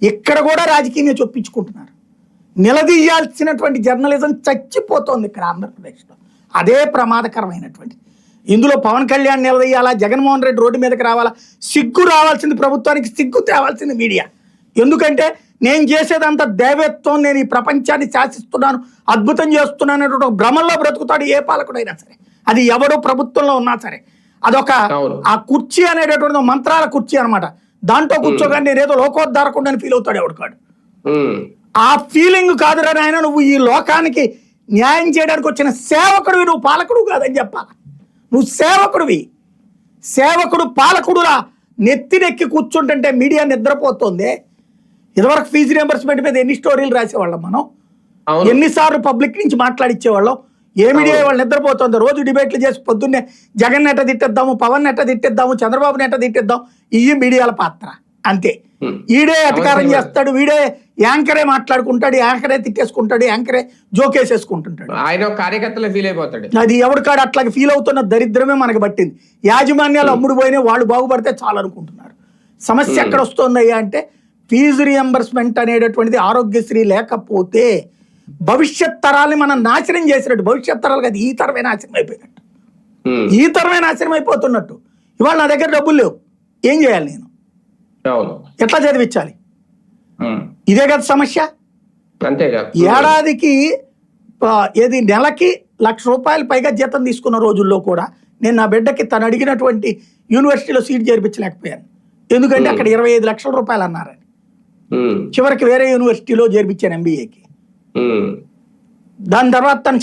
ఇక్కడ కూడా రాజకీయంగా చొప్పించుకుంటున్నారు. నిలదీయాల్సినటువంటి జర్నలిజం చచ్చిపోతోంది ఇక్కడ ఆంధ్రప్రదేశ్లో. అదే ప్రమాదకరమైనటువంటి. ఇందులో పవన్ కళ్యాణ్ నిలదీయాలా, జగన్మోహన్ రెడ్డి రోడ్డు మీదకి రావాలా, సిగ్గు రావాల్సింది ప్రభుత్వానికి, సిగ్గు తేవాల్సింది మీడియా. ఎందుకంటే నేను చేసేదంతా దైవత్వం, నేను ఈ ప్రపంచాన్ని శాసిస్తున్నాను, అద్భుతం చేస్తున్నాను అనేటువంటి భ్రమంలో బ్రతుకుతాడు ఏ పాలకుడైనా సరే. అది ఎవడో ప్రభుత్వంలో ఉన్నా సరే. అదొక ఆ కుర్చీ అనేటటువంటి మంత్రాల కుర్చీ అనమాట. దాంట్లో కూర్చోగానే నేనేదో లోకోద్ధారకుండా ఫీల్ అవుతాడు ఎవడికాడు. ఆ ఫీలింగ్ కాదురా నాయన, నువ్వు ఈ లోకానికి న్యాయం చేయడానికి వచ్చిన సేవకుడివి, నువ్వు పాలకుడు కాదని చెప్పాలి. నువ్వు సేవకుడివి. సేవకుడు పాలకుడురా నెత్తినెక్కి కూర్చుంటుంటే మీడియా నిద్రపోతుంది. ఇదివరకు ఫీజు రియంబర్స్మెంట్ మీద ఎన్ని స్టోరీలు రాసేవాళ్ళం మనం, ఎన్నిసార్లు పబ్లిక్ నుంచి మాట్లాడిచ్చేవాళ్ళం. ఏ మీడియా వాళ్ళు నిద్రపోతుంది. రోజు డిబేట్లు చేసి పొద్దున్నే జగన్ ఎట్ట తిట్టిద్దాము, పవన్ ఎట్ట తిట్టిద్దాము, చంద్రబాబుని ఎట్ట తిట్టిద్దాం, ఇవి మీడియాల పాత్ర అంతే. ఈడే అధికారం చేస్తాడు, వీడే యాంకరే మాట్లాడుకుంటాడు, యాంకరే తిట్టేసుకుంటాడు, యాంకరే జోకేసేసుకుంటుంటాడు. ఆయన కార్యకర్తలు ఫీల్ అయిపోతాడు. అది ఎవరికాడు అట్లాగే ఫీల్ అవుతున్న దరిద్రమే మనకు పట్టింది. యాజమాన్యాలు అమ్ముడు పోయినా వాళ్ళు బాగుపడితే చాలు అనుకుంటున్నారు. సమస్య ఎక్కడ వస్తుందయ్యా అంటే ఫీజు రియంబర్స్మెంట్ అనేటటువంటిది ఆరోగ్యశ్రీ లేకపోతే భవిష్యత్ తరాలని మనం నాశనం చేసినట్టు. భవిష్యత్ తరాలు కాదు, ఈ తరమే నాశనం అయిపోయినట్టు, ఈ తరమే నాశనం అయిపోతున్నట్టు. ఇవాళ నా దగ్గర డబ్బులు లేవు, ఏం చేయాలి నేను, ఎట్లా చదివించాలి? ఇదే కదా సమస్య. ఏడాదికి నెలకి ₹1,00,000 పైగా జీతం తీసుకున్న రోజుల్లో కూడా నేను నా బిడ్డకి తను అడిగినటువంటి యూనివర్సిటీలో సీట్ చేర్పించలేకపోయాను. ఎందుకంటే అక్కడ ₹25 లక్షలు అన్నారని. చివరికి వేరే యూనివర్సిటీలో చేర్పించాను MBAకి. దాని తర్వాత తను